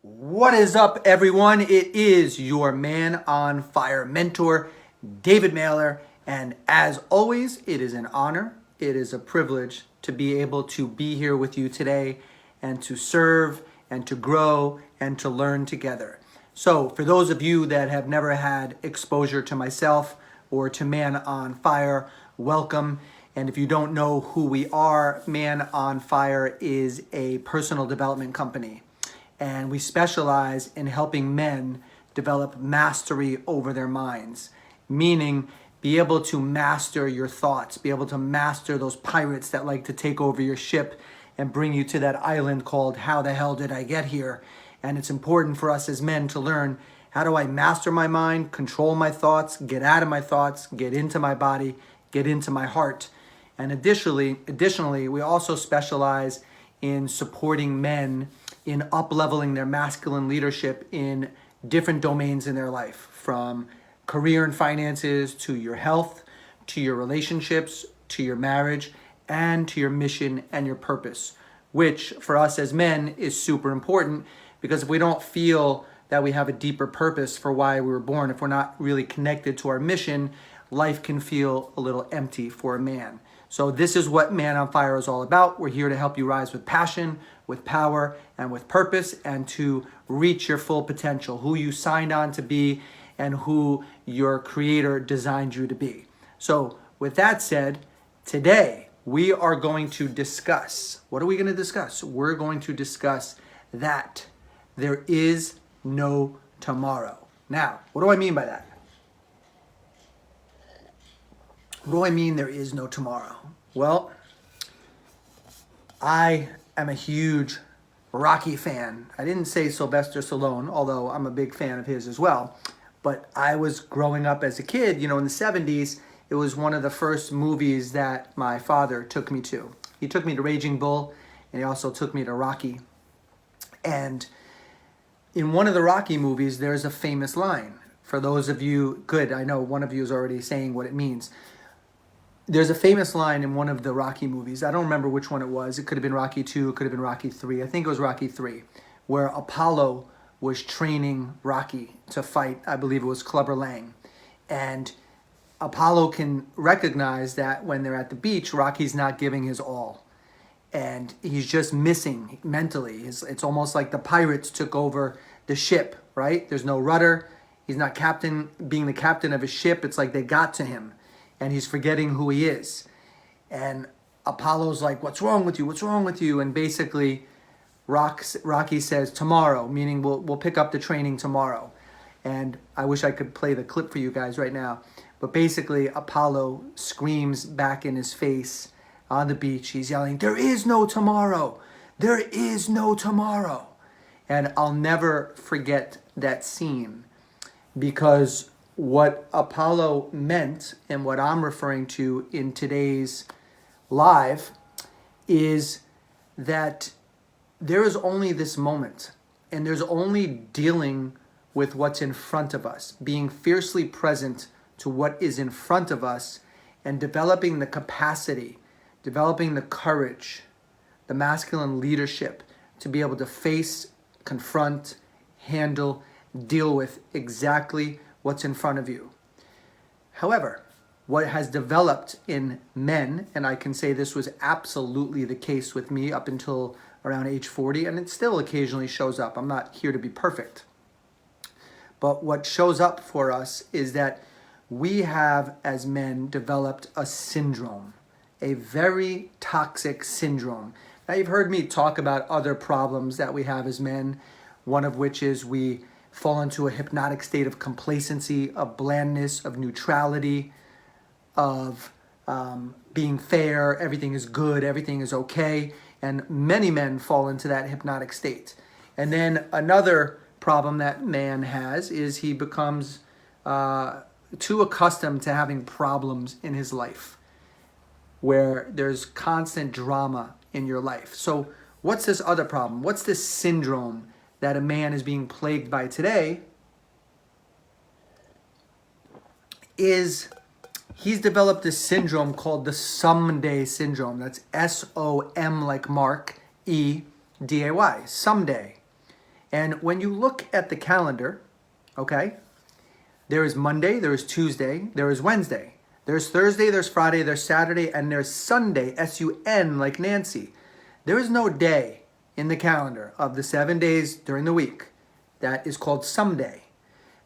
What is up, everyone? It is your Man on Fire mentor, David Mailer. And as always, it is an honor, it is a privilege to be able to be here with you today and to serve and to grow and to learn together. So for those of you that have never had exposure to myself or to Man on Fire, welcome. And if you don't know who we are, Man on Fire is a personal development company. And we specialize in helping men develop mastery over their minds, meaning be able to master your thoughts, be able to master those pirates that like to take over your ship and bring you to that island called how the hell did I get here? And it's important for us as men to learn, how do I master my mind, control my thoughts, get out of my thoughts, get into my body, get into my heart. And additionally, we also specialize in supporting men in up-leveling their masculine leadership in different domains in their life, from career and finances to your health, to your relationships, to your marriage, and to your mission and your purpose, which for us as men is super important, because if we don't feel that we have a deeper purpose for why we were born, if we're not really connected to our mission, life can feel a little empty for a man. So this is what Man on Fire is all about. We're here to help you rise with passion, with power, and with purpose, and to reach your full potential, who you signed on to be and who your creator designed you to be. So with that said, today we are going to discuss, what are we going to discuss? We're going to discuss that there is no tomorrow. Now, what do I mean by that? What do I mean there is no tomorrow? Well, I am a huge Rocky fan. I didn't say Sylvester Stallone, although I'm a big fan of his as well. But I was growing up as a kid, in the 70s, it was one of the first movies that my father took me to. He took me to Raging Bull, and he also took me to Rocky. And in one of the Rocky movies, there's a famous line. For those of you, good, I know one of you is already saying what it means. There's a famous line in one of the Rocky movies. I don't remember which one it was. It could have been Rocky 2, it could have been Rocky 3. I think it was Rocky 3, where Apollo was training Rocky to fight, I believe it was Clubber Lang. And Apollo can recognize that when they're at the beach, Rocky's not giving his all. And he's just missing mentally. It's almost like the pirates took over the ship, right? There's no rudder. He's not being the captain of his ship. It's like they got to him. And he's forgetting who he is. And Apollo's like, what's wrong with you? What's wrong with you? And basically, Rocky says, tomorrow, meaning we'll pick up the training tomorrow. And I wish I could play the clip for you guys right now. But basically, Apollo screams back in his face on the beach. He's yelling, there is no tomorrow. There is no tomorrow. And I'll never forget that scene, because what Apollo meant and what I'm referring to in today's live is that there is only this moment, and there's only dealing with what's in front of us, being fiercely present to what is in front of us, and developing the capacity, developing the courage, the masculine leadership to be able to face, confront, handle, deal with exactly what's in front of you. However, what has developed in men, and I can say this was absolutely the case with me up until around age 40, and it still occasionally shows up. I'm not here to be perfect. But what shows up for us is that we have, as men, developed a syndrome, a very toxic syndrome. Now, you've heard me talk about other problems that we have as men, one of which is we fall into a hypnotic state of complacency, of blandness, of neutrality, of being fair, everything is good, everything is okay. And many men fall into that hypnotic state. And then another problem that man has is he becomes too accustomed to having problems in his life, where there's constant drama in your life. So what's this other problem? What's this syndrome that a man is being plagued by today? Is he's developed this syndrome called the someday syndrome. That's S-O-M like Mark, E-D-A-Y, someday. And when you look at the calendar, okay, there is Monday, there is Tuesday, there is Wednesday. There's Thursday, there's Friday, there's Saturday, and there's Sunday, S-U-N, like Nancy. There is no day in the calendar of the 7 days during the week that is called someday.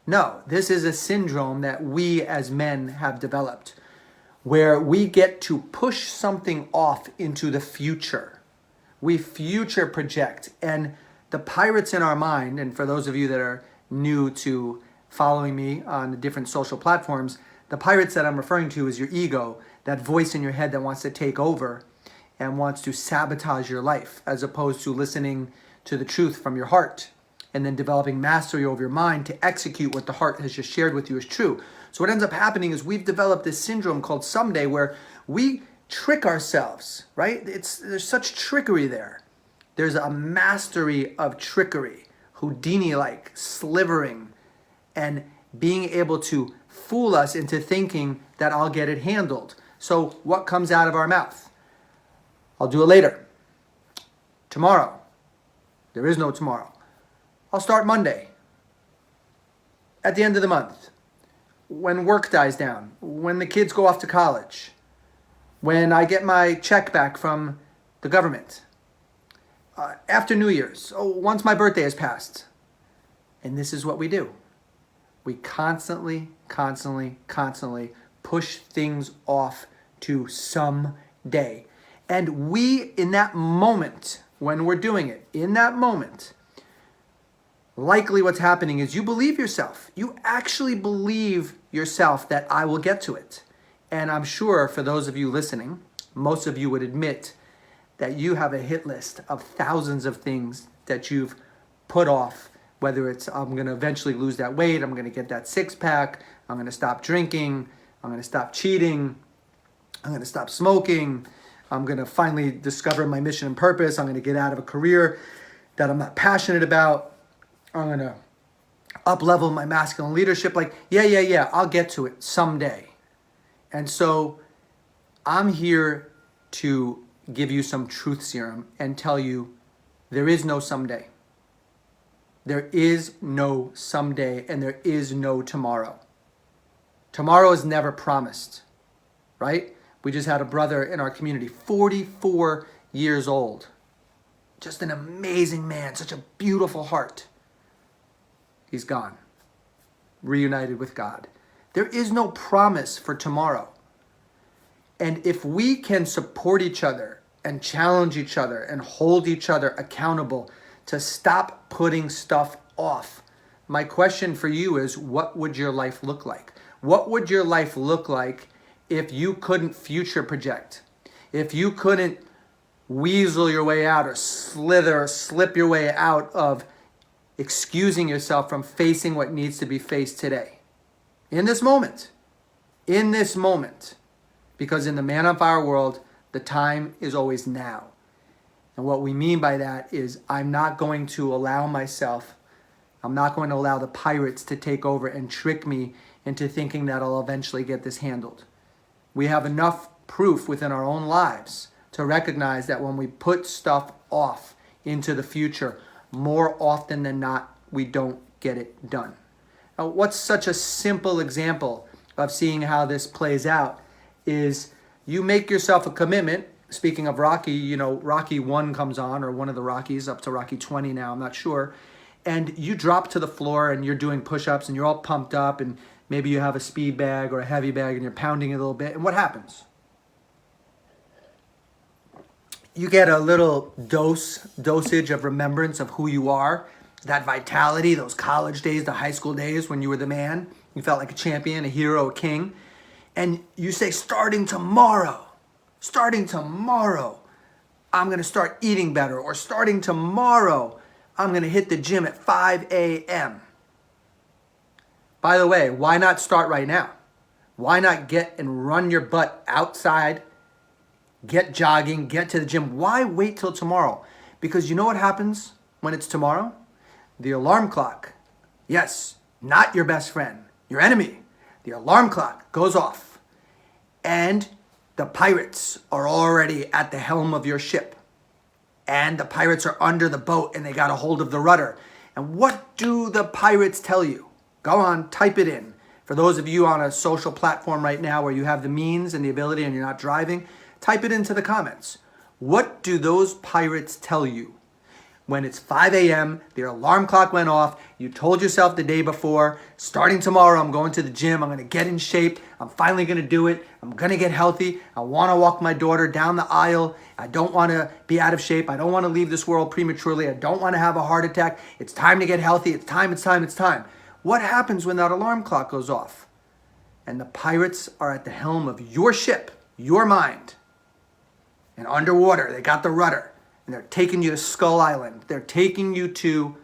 No, this is a syndrome that we as men have developed, where we get to push something off into the future. We future project, and the pirates in our mind, and for those of you that are new to following me on the different social platforms, the pirates that I'm referring to is your ego, that voice in your head that wants to take over and wants to sabotage your life, as opposed to listening to the truth from your heart and then developing mastery over your mind to execute what the heart has just shared with you as true. So what ends up happening is we've developed this syndrome called someday, where we trick ourselves, right? There's such trickery there. There's a mastery of trickery, Houdini-like, slivering, and being able to fool us into thinking that I'll get it handled. So what comes out of our mouth? I'll do it later. Tomorrow. There is no tomorrow. I'll start Monday. At the end of the month. When work dies down. When the kids go off to college. When I get my check back from the government. After New Year's. Once my birthday has passed. And this is what we do. We constantly push things off to some day. And we, in that moment, when we're doing it, in that moment, likely what's happening is you believe yourself. You actually believe yourself that I will get to it. And I'm sure for those of you listening, most of you would admit that you have a hit list of thousands of things that you've put off. Whether it's I'm going to eventually lose that weight, I'm going to get that six-pack, I'm going to stop drinking, I'm going to stop cheating, I'm going to stop smoking, I'm going to finally discover my mission and purpose, I'm going to get out of a career that I'm not passionate about, I'm going to up-level my masculine leadership. Like, yeah, I'll get to it someday. And so I'm here to give you some truth serum and tell you there is no someday. There is no someday, and there is no tomorrow. Tomorrow is never promised, right? We just had a brother in our community, 44 years old. Just an amazing man, such a beautiful heart. He's gone, reunited with God. There is no promise for tomorrow. And if we can support each other and challenge each other and hold each other accountable to stop putting stuff off. My question for you is, what would your life look like? What would your life look like if you couldn't future project? If you couldn't weasel your way out or slither or slip your way out of excusing yourself from facing what needs to be faced today? In this moment. In this moment. Because in the man on fire world, the time is always now. And what we mean by that is I'm not going to allow the pirates to take over and trick me into thinking that I'll eventually get this handled. We have enough proof within our own lives to recognize that when we put stuff off into the future, more often than not, we don't get it done. Now, what's such a simple example of seeing how this plays out is you make yourself a commitment. Speaking of Rocky, Rocky 1 comes on, or one of the Rockies, up to Rocky 20 now, I'm not sure. And you drop to the floor and you're doing push-ups and you're all pumped up and maybe you have a speed bag or a heavy bag and you're pounding it a little bit. And what happens? You get a little dosage of remembrance of who you are, that vitality, those college days, the high school days when you were the man. You felt like a champion, a hero, a king. And you say, starting tomorrow, I'm going to start eating better. Or starting tomorrow, I'm going to hit the gym at 5 a.m. By the way, why not start right now? Why not get and run your butt outside, get jogging, get to the gym? Why wait till tomorrow? Because you know what happens when it's tomorrow? The alarm clock, yes, not your best friend, your enemy. The alarm clock goes off and the pirates are already at the helm of your ship. And the pirates are under the boat and they got a hold of the rudder. And what do the pirates tell you? Go on, type it in. For those of you on a social platform right now where you have the means and the ability and you're not driving, type it into the comments. What do those pirates tell you? When it's 5 a.m., their alarm clock went off, you told yourself the day before, starting tomorrow, I'm going to the gym, I'm going to get in shape, I'm finally going to do it, I'm going to get healthy, I want to walk my daughter down the aisle, I don't want to be out of shape, I don't want to leave this world prematurely, I don't want to have a heart attack, it's time to get healthy, it's time, it's time, it's time. What happens when that alarm clock goes off? And the pirates are at the helm of your ship, your mind, and underwater, they got the rudder. And they're taking you to Skull Island. They're taking you to,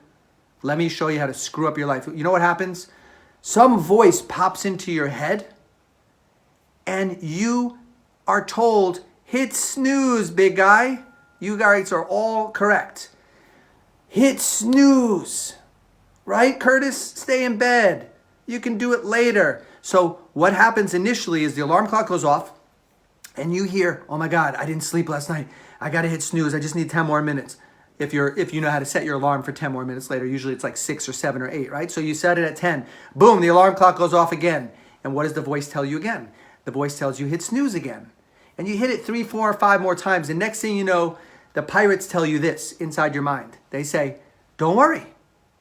let me show you how to screw up your life. You know what happens? Some voice pops into your head and you are told, hit snooze, big guy. You guys are all correct. Hit snooze. Right, Curtis? Stay in bed. You can do it later. So what happens initially is the alarm clock goes off and you hear, oh my God, I didn't sleep last night. I got to hit snooze. I just need 10 more minutes. If you know how to set your alarm for 10 more minutes later, usually it's like 6 or 7 or 8, right? So you set it at 10. Boom, the alarm clock goes off again. And what does the voice tell you again? The voice tells you hit snooze again. And you hit it 3, 4, or 5 more times. And next thing you know, the pirates tell you this inside your mind. They say, don't worry.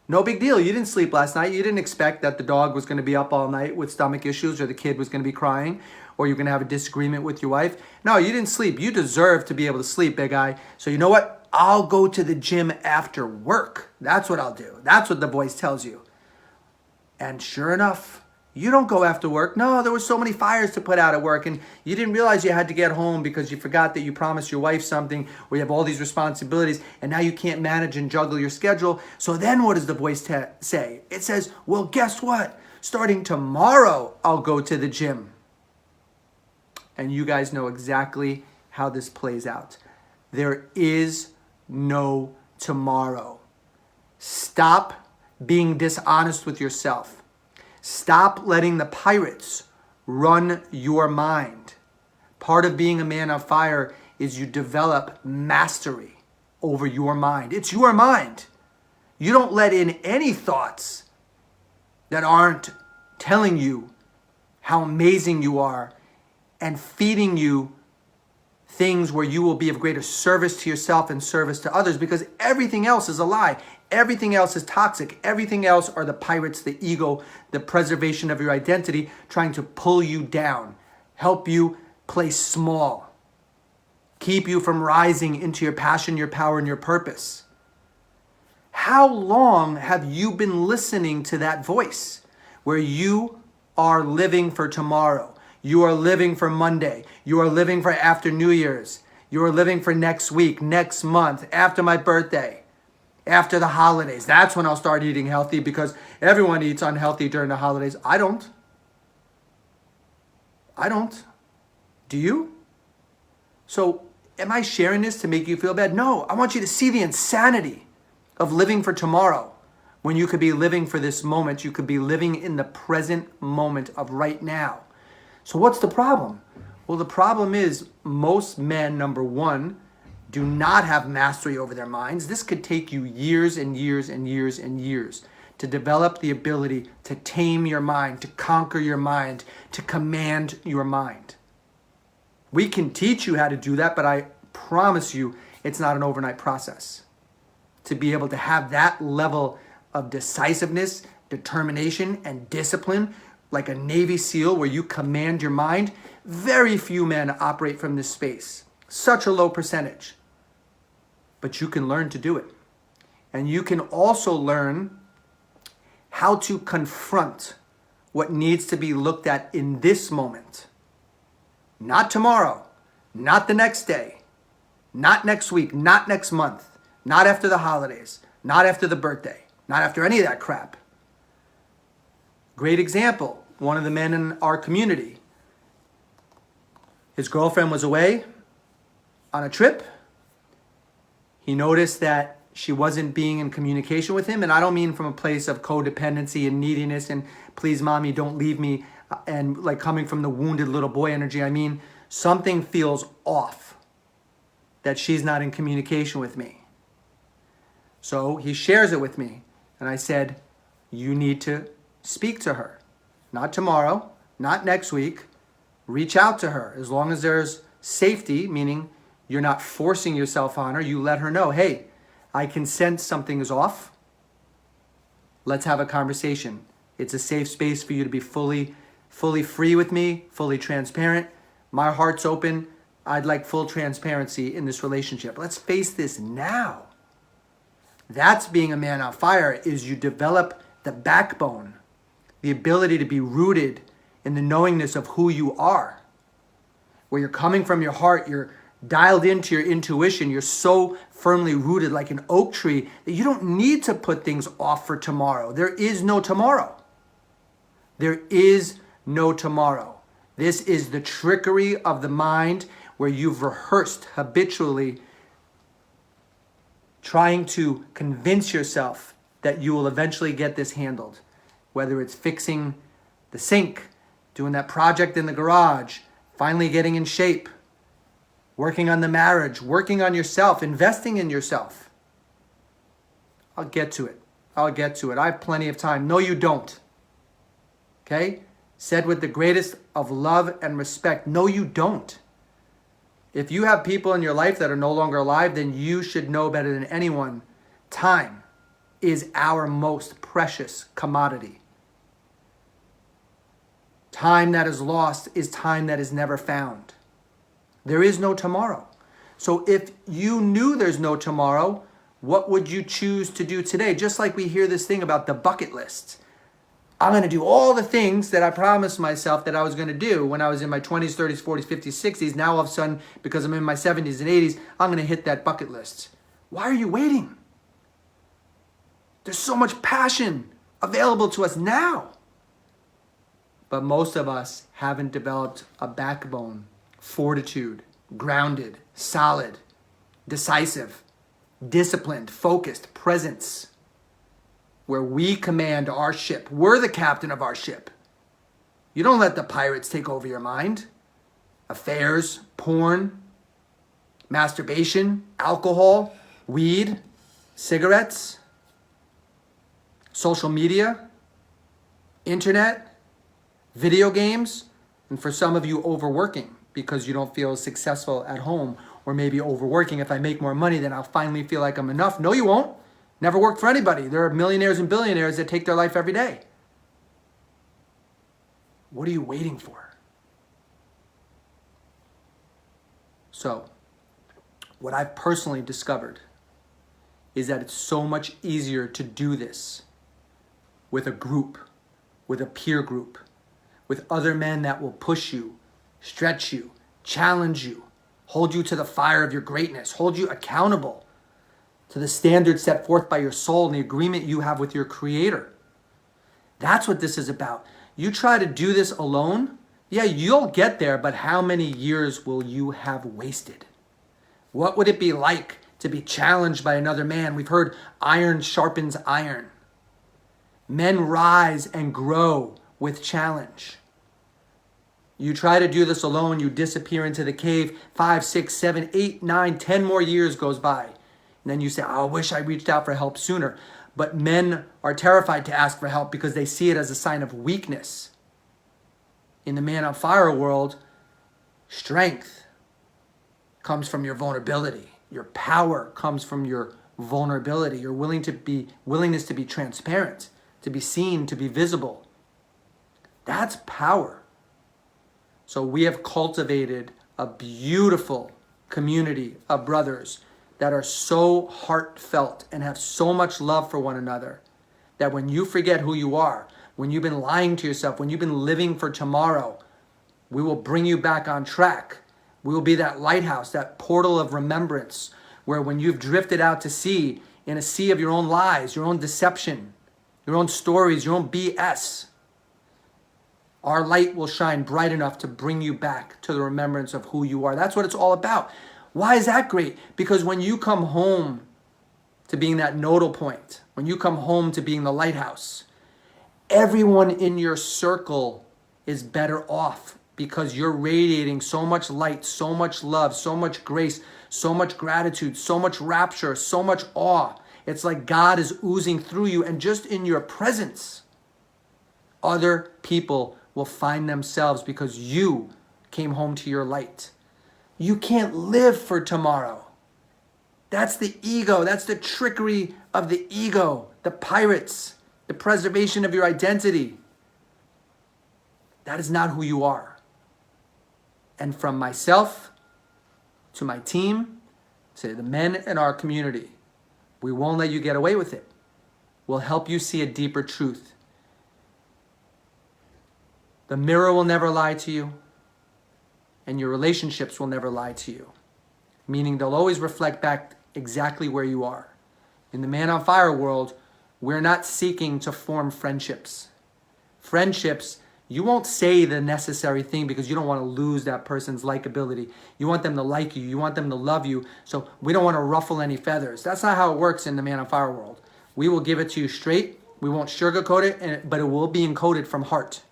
No big deal. You didn't sleep last night. You didn't expect that the dog was going to be up all night with stomach issues or the kid was going to be crying or you're going to have a disagreement with your wife. No, you didn't sleep. You deserve to be able to sleep, big guy. So you know what? I'll go to the gym after work. That's what I'll do. That's what the voice tells you. And sure enough, you don't go after work. No, there were so many fires to put out at work and you didn't realize you had to get home because you forgot that you promised your wife something or you have all these responsibilities and now you can't manage and juggle your schedule. So then what does the voice say? It says, well, guess what? Starting tomorrow, I'll go to the gym. And you guys know exactly how this plays out. There is no tomorrow. Stop being dishonest with yourself. Stop letting the pirates run your mind. Part of being a man on fire is you develop mastery over your mind. It's your mind. You don't let in any thoughts that aren't telling you how amazing you are and feeding you things where you will be of greater service to yourself and service to others, because everything else is a lie. Everything else is toxic. Everything else are the pirates, the ego, the preservation of your identity, trying to pull you down, help you play small, keep you from rising into your passion, your power, and your purpose. How long have you been listening to that voice where you are living for tomorrow? You are living for Monday. You are living for after New Year's. You are living for next week, next month, after my birthday, after the holidays. That's when I'll start eating healthy because everyone eats unhealthy during the holidays. I don't. Do you? So am I sharing this to make you feel bad? No, I want you to see the insanity of living for tomorrow when you could be living for this moment. You could be living in the present moment of right now. So what's the problem? Well, the problem is most men, number one, do not have mastery over their minds. This could take you years and years and years and years to develop the ability to tame your mind, to conquer your mind, to command your mind. We can teach you how to do that, but I promise you it's not an overnight process. To be able to have that level of decisiveness, determination, and discipline, like a Navy SEAL where you command your mind, very few men operate from this space. Such a low percentage. But you can learn to do it. And you can also learn how to confront what needs to be looked at in this moment. Not tomorrow, not the next day, not next week, not next month, not after the holidays, not after the birthday, not after any of that crap. Great example, one of the men in our community. His girlfriend was away on a trip. He noticed that she wasn't being in communication with him. And I don't mean from a place of codependency and neediness and please, mommy, don't leave me. And like coming from the wounded little boy energy. I mean, something feels off that she's not in communication with me. So he shares it with me. And I said, you need to speak to her. Not tomorrow, not next week. Reach out to her. As long as there's safety, meaning you're not forcing yourself on her, you let her know, hey, I can sense something is off. Let's have a conversation. It's a safe space for you to be fully free with me, fully transparent. My heart's open. I'd like full transparency in this relationship. Let's face this now. That's being a man on fire, is you develop the backbone, the ability to be rooted in the knowingness of who you are. Where you're coming from your heart, you're dialed into your intuition, you're so firmly rooted like an oak tree that you don't need to put things off for tomorrow. There is no tomorrow. There is no tomorrow. This is the trickery of the mind where you've rehearsed habitually trying to convince yourself that you will eventually get this handled. Whether it's fixing the sink, doing that project in the garage, finally getting in shape, working on the marriage, working on yourself, investing in yourself. I'll get to it. I have plenty of time. No, you don't. Okay? Said with the greatest of love and respect. No, you don't. If you have people in your life that are no longer alive, then you should know better than anyone. Time is our most precious commodity. Time that is lost is time that is never found. There is no tomorrow. So if you knew there's no tomorrow, what would you choose to do today? Just like we hear this thing about the bucket list. I'm going to do all the things that I promised myself that I was going to do when I was in my 20s, 30s, 40s, 50s, 60s. Now all of a sudden, because I'm in my 70s and 80s, I'm going to hit that bucket list. Why are you waiting? There's so much passion available to us now. But most of us haven't developed a backbone, fortitude, grounded, solid, decisive, disciplined, focused presence, where we command our ship. We're the captain of our ship. You don't let the pirates take over your mind. Affairs, porn, masturbation, alcohol, weed, cigarettes, social media, internet, video games, and for some of you, overworking because you don't feel successful at home, or maybe overworking. If I make more money, then I'll finally feel like I'm enough. No, you won't. Never worked for anybody. There are millionaires and billionaires that take their life every day. What are you waiting for? So, what I've personally discovered is that it's so much easier to do this with a group, with a peer group, with other men that will push you, stretch you, challenge you, hold you to the fire of your greatness, hold you accountable to the standards set forth by your soul and the agreement you have with your Creator. That's what this is about. You try to do this alone, yeah, you'll get there, but how many years will you have wasted? What would it be like to be challenged by another man? We've heard iron sharpens iron. Men rise and grow with challenge. You try to do this alone, you disappear into the cave. 5, 6, 7, 8, 9, 10 more years goes by. And then you say, oh, I wish I reached out for help sooner. But men are terrified to ask for help because they see it as a sign of weakness. In the man on fire world, strength comes from your vulnerability. Your power comes from your vulnerability. Your willingness to be transparent, to be seen, to be visible. That's power. So we have cultivated a beautiful community of brothers that are so heartfelt and have so much love for one another that when you forget who you are, when you've been lying to yourself, when you've been living for tomorrow, we will bring you back on track. We will be that lighthouse, that portal of remembrance, where when you've drifted out to sea, in a sea of your own lies, your own deception, your own stories, your own BS, our light will shine bright enough to bring you back to the remembrance of who you are. That's what it's all about. Why is that great? Because when you come home to being that nodal point, when you come home to being the lighthouse, everyone in your circle is better off because you're radiating so much light, so much love, so much grace, so much gratitude, so much rapture, so much awe. It's like God is oozing through you, and just in your presence, other people will find themselves because you came home to your light. You can't live for tomorrow. That's the ego. That's the trickery of the ego, the pirates, the preservation of your identity. That is not who you are. And from myself to my team, to the men in our community, we won't let you get away with it. We'll help you see a deeper truth. The mirror will never lie to you, and your relationships will never lie to you. Meaning they'll always reflect back exactly where you are. In the Man on Fire world, we're not seeking to form friendships. Friendships, you won't say the necessary thing because you don't want to lose that person's likability. You want them to like you. You want them to love you. So we don't want to ruffle any feathers. That's not how it works in the Man on Fire world. We will give it to you straight. We won't sugarcoat it, but it will be encoded from heart.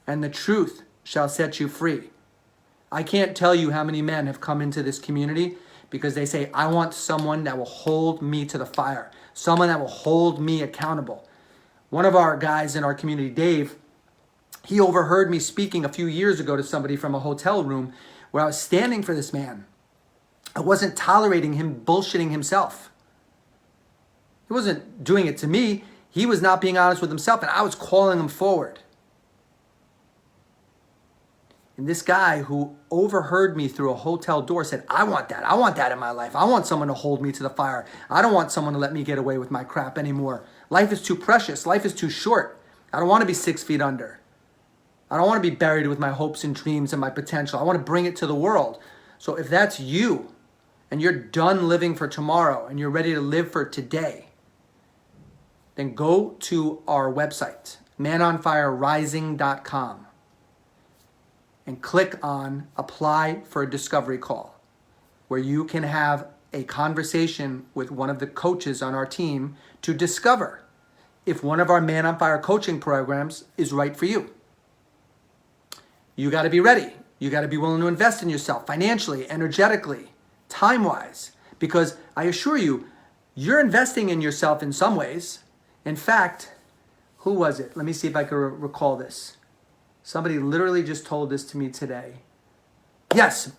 And the truth shall set you free. I can't tell you how many men have come into this community because they say, I want someone that will hold me to the fire. Someone that will hold me accountable. One of our guys in our community, Dave, he overheard me speaking a few years ago to somebody from a hotel room where I was standing for this man. I wasn't tolerating him bullshitting himself. He wasn't doing it to me. He was not being honest with himself, and I was calling him forward. And this guy who overheard me through a hotel door said, I want that. I want that in my life. I want someone to hold me to the fire. I don't want someone to let me get away with my crap anymore. Life is too precious. Life is too short. I don't want to be 6 feet under. I don't want to be buried with my hopes and dreams and my potential. I want to bring it to the world. So if that's you and you're done living for tomorrow and you're ready to live for today, then go to our website, manonfirerising.com, and click on Apply for a Discovery Call, where you can have a conversation with one of the coaches on our team to discover if one of our Man on Fire coaching programs is right for you. You got to be ready. You got to be willing to invest in yourself financially, energetically, time-wise, because I assure you, you're investing in yourself in some ways. In fact, who was it? Let me see if I can recall this. Somebody literally just told this to me today. Yes,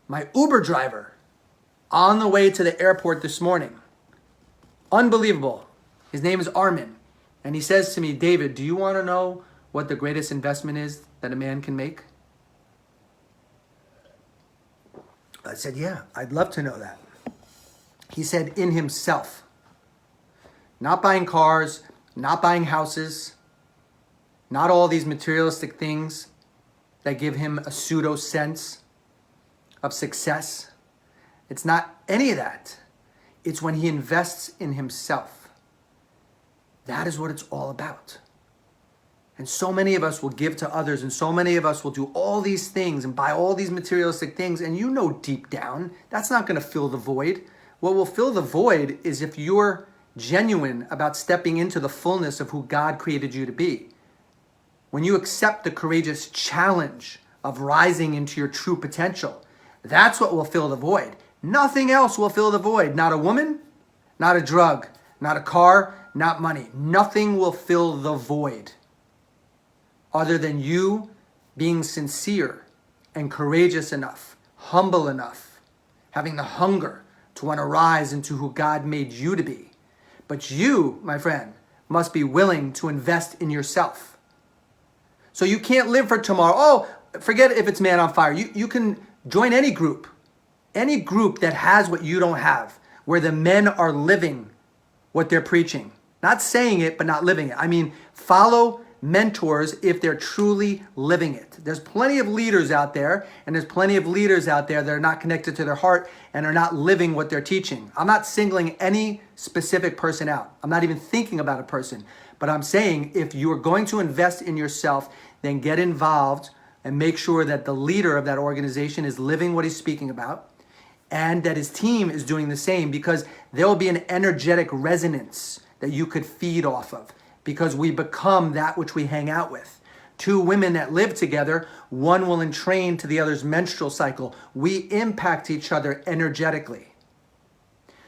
my Uber driver on the way to the airport this morning. Unbelievable. His name is Armin. And he says to me, David, do you want to know what the greatest investment is that a man can make? I said, yeah, I'd love to know that. He said, in himself. Not buying cars, not buying houses, not all these materialistic things that give him a pseudo sense of success. It's not any of that. It's when he invests in himself. That is what it's all about. And so many of us will give to others, and so many of us will do all these things and buy all these materialistic things, and you know deep down, that's not going to fill the void. What will fill the void is if you're genuine about stepping into the fullness of who God created you to be. When you accept the courageous challenge of rising into your true potential, that's what will fill the void. Nothing else will fill the void. Not a woman, not a drug, not a car, not money. Nothing will fill the void other than you being sincere and courageous enough, humble enough, having the hunger to want to rise into who God made you to be. But you, my friend, must be willing to invest in yourself. So you can't live for tomorrow. Oh, forget if it's Man on Fire. You can join any group that has what you don't have, where the men are living what they're preaching. Not saying it, but not living it. I mean, follow mentors if they're truly living it. There's plenty of leaders out there, and there's plenty of leaders out there that are not connected to their heart and are not living what they're teaching. I'm not singling any specific person out. I'm not even thinking about a person. But I'm saying if you are going to invest in yourself, then get involved and make sure that the leader of that organization is living what he's speaking about and that his team is doing the same, because there will be an energetic resonance that you could feed off of, because we become that which we hang out with. Two women that live together, one will entrain to the other's menstrual cycle. We impact each other energetically.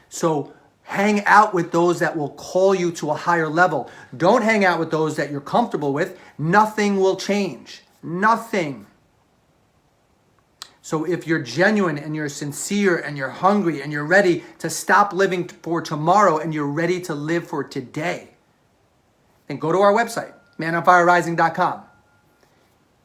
So Hang out with those that will call you to a higher level. Don't hang out with those that you're comfortable with. Nothing will change. Nothing. So if you're genuine and you're sincere and you're hungry and you're ready to stop living for tomorrow and you're ready to live for today, then go to our website, manonfirerising.com,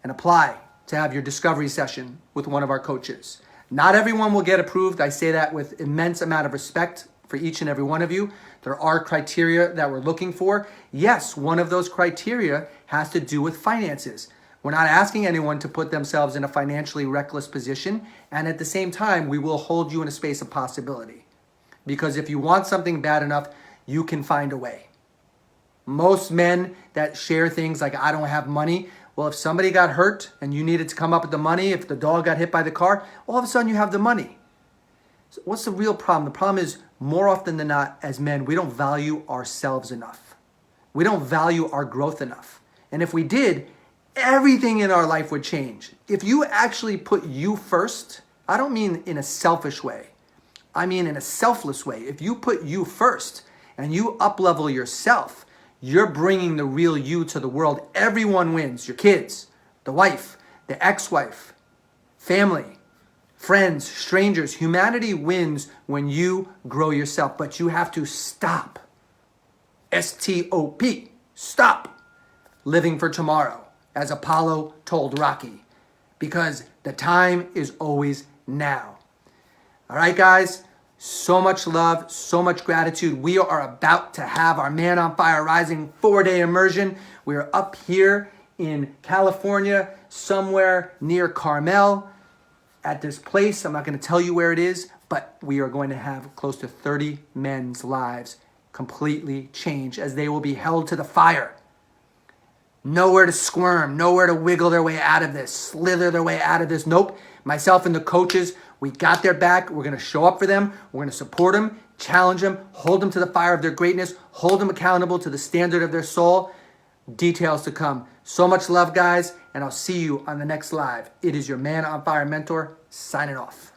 and apply to have your discovery session with one of our coaches. Not everyone will get approved. I say that with immense amount of respect for each and every one of you. There are criteria that we're looking for. Yes, one of those criteria has to do with finances. We're not asking anyone to put themselves in a financially reckless position. And at the same time, we will hold you in a space of possibility. Because if you want something bad enough, you can find a way. Most men that share things like, I don't have money. Well, if somebody got hurt and you needed to come up with the money, if the dog got hit by the car, all of a sudden you have the money. So what's the real problem? The problem is, more often than not, as men, we don't value ourselves enough. We don't value our growth enough. And if we did, everything in our life would change. If you actually put you first, I don't mean in a selfish way. I mean in a selfless way. If you put you first and you up-level yourself, you're bringing the real you to the world. Everyone wins. Your kids, the wife, the ex-wife, family, friends, strangers. Humanity wins when you grow yourself, but you have to stop. S-T-O-P. Stop living for tomorrow, as Apollo told Rocky, because the time is always now. All right, guys, so much love, so much gratitude. We are about to have our Man on Fire Rising 4-day immersion. We are up here in California, somewhere near Carmel, at this place. I'm not going to tell you where it is, but we are going to have close to 30 men's lives completely change as they will be held to the fire. Nowhere to squirm, nowhere to wiggle their way out of this, slither their way out of this. Nope. Myself and the coaches, we got their back. We're going to show up for them. We're going to support them, challenge them, hold them to the fire of their greatness, hold them accountable to the standard of their soul. Details to come. So much love, guys, and I'll see you on the next live. It is your Man on Fire mentor signing off.